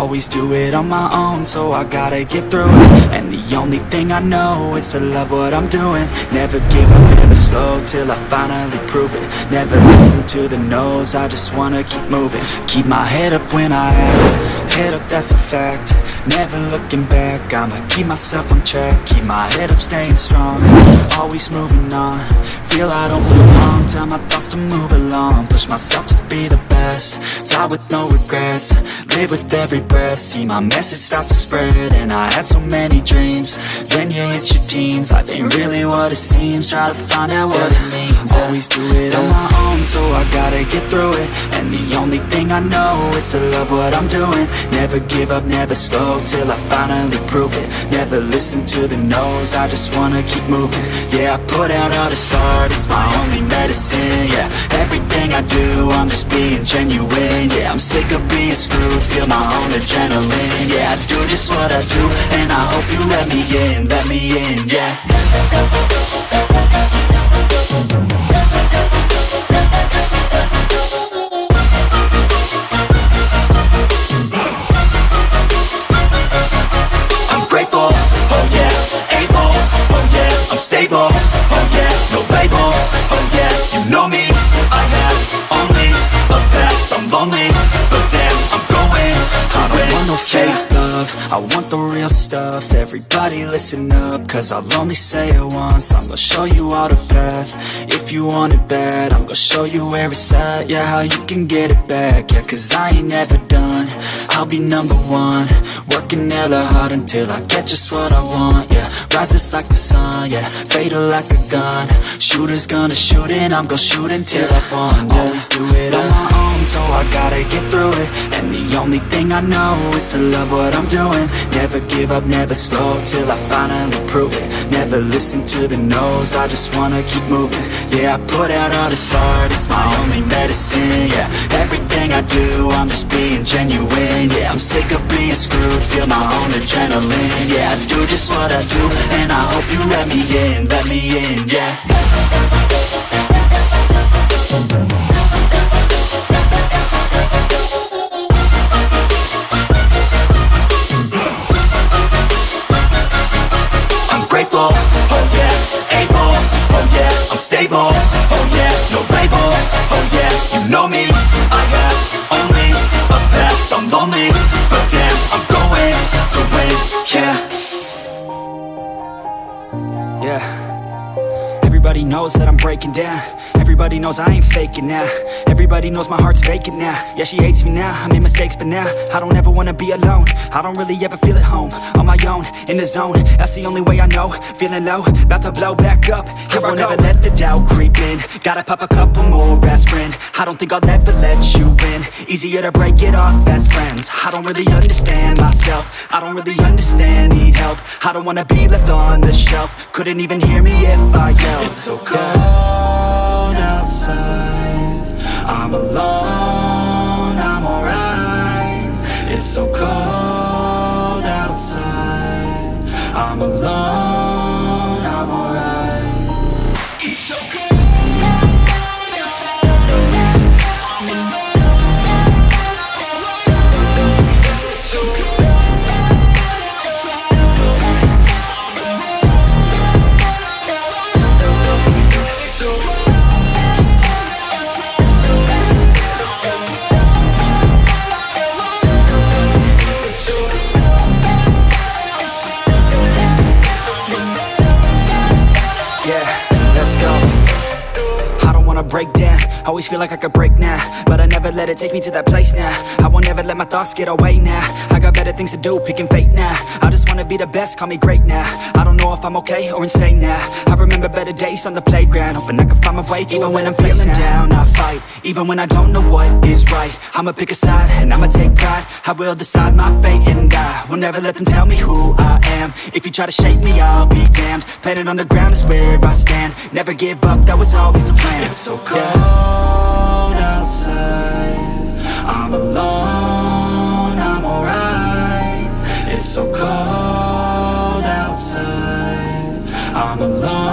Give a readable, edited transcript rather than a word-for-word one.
always do it on my own, so I gotta get through it. And the only thing I know is to love what I'm doing. Never give up, never slow, till I finally prove it. Never listen to the no's, I just wanna keep moving. Keep my head up when I act, head up, that's a fact. Never looking back, I'ma keep myself on track. Keep my head up, staying strong, always moving on. Feel I don't belong, tell my thoughts to move along. Push myself to be the best, die with no regrets. Live with every breath, see my message start to spread. And I had so many dreams, then you hit your teens. Life ain't really what it seems, try to find out what it means. Always do it on my own, so I gotta get through it. And the only thing I know is to love what I'm doing. Never give up, never slow, till I finally prove it. Never listen to the no's, I just wanna keep moving. Yeah, I put out all this art, it's my only medicine. Yeah, everything I do, I'm just being genuine. Yeah, I'm sick of being screwed, feel my own adrenaline. Yeah, I do just what I do, and I hope you let me in, yeah. I'm grateful, oh yeah, able, oh yeah, I'm stable, oh yeah, no label, oh yeah, you know me, I have only a path, I'm lonely, but damn, I'm going to win. I don't want no fake love, I want the real stuff. Everybody listen up, cause I'll only say it once. I'm gonna show you all the path, if you want it bad. I'm gonna show you where it's at, yeah, how you can get it back. Yeah, cause I ain't never done, I'll be number one. Working hella hard until I get just what I want, yeah. Rises like the sun, yeah, fatal like a gun. Shooters gonna shoot and I'm gonna shoot until I won, yeah. Always do it on my own, so I gotta get through it. And the only thing I know is to love what I'm doing. Never give up, never slow, till I finally prove it. Never listen to the no's, I just wanna keep moving. Yeah, I put out all this art, it's my only medicine. Yeah, everything I do, I'm just being genuine. Yeah, I'm sick of being screwed, feel my own adrenaline. Yeah, I do just what I do, and I hope you let me in, yeah. I'm grateful, oh yeah, able, oh yeah, I'm stable, oh yeah, no label, oh yeah, you know me, I have only a path, I'm lonely, but damn, I'm going to win, yeah. Yeah, everybody knows that I'm breaking down. Everybody knows I ain't faking now. Everybody knows my heart's vacant now. Yeah, she hates me now, I made mistakes but now I don't ever wanna be alone. I don't really ever feel at home. On my own, in the zone, that's the only way I know. Feeling low, about to blow back up. I won't ever let the doubt creep in. Gotta pop a couple more aspirin. I don't think I'll ever let you in. Easier to break it off as friends. I don't really understand myself, I don't really understand, need help. I don't wanna be left on the shelf. Couldn't even hear me if I yelled. It's so cold outside, I'm alone, I'm alright. It's so cold outside, I'm alone, I'm alright. It's so cold. Break down, always feel like I could break now, but I never let it take me to that place now. I won't ever let my thoughts get away now. I got better things to do, picking fate now. I just wanna be the best, call me great now. I don't know if I'm okay or insane now. I remember better days on the playground, hoping I can find my way. Even when I'm feeling down, I fight. Even when I don't know what is right, I'ma pick a side and I'ma take pride. I will decide my fate and I will never let them tell me who I am. If you try to shape me, I'll be damned. Planet on the ground is where I stand. Never give up, that was always the plan. It's so cold outside, I'm alone, I'm alright. It's so cold outside, I'm alone.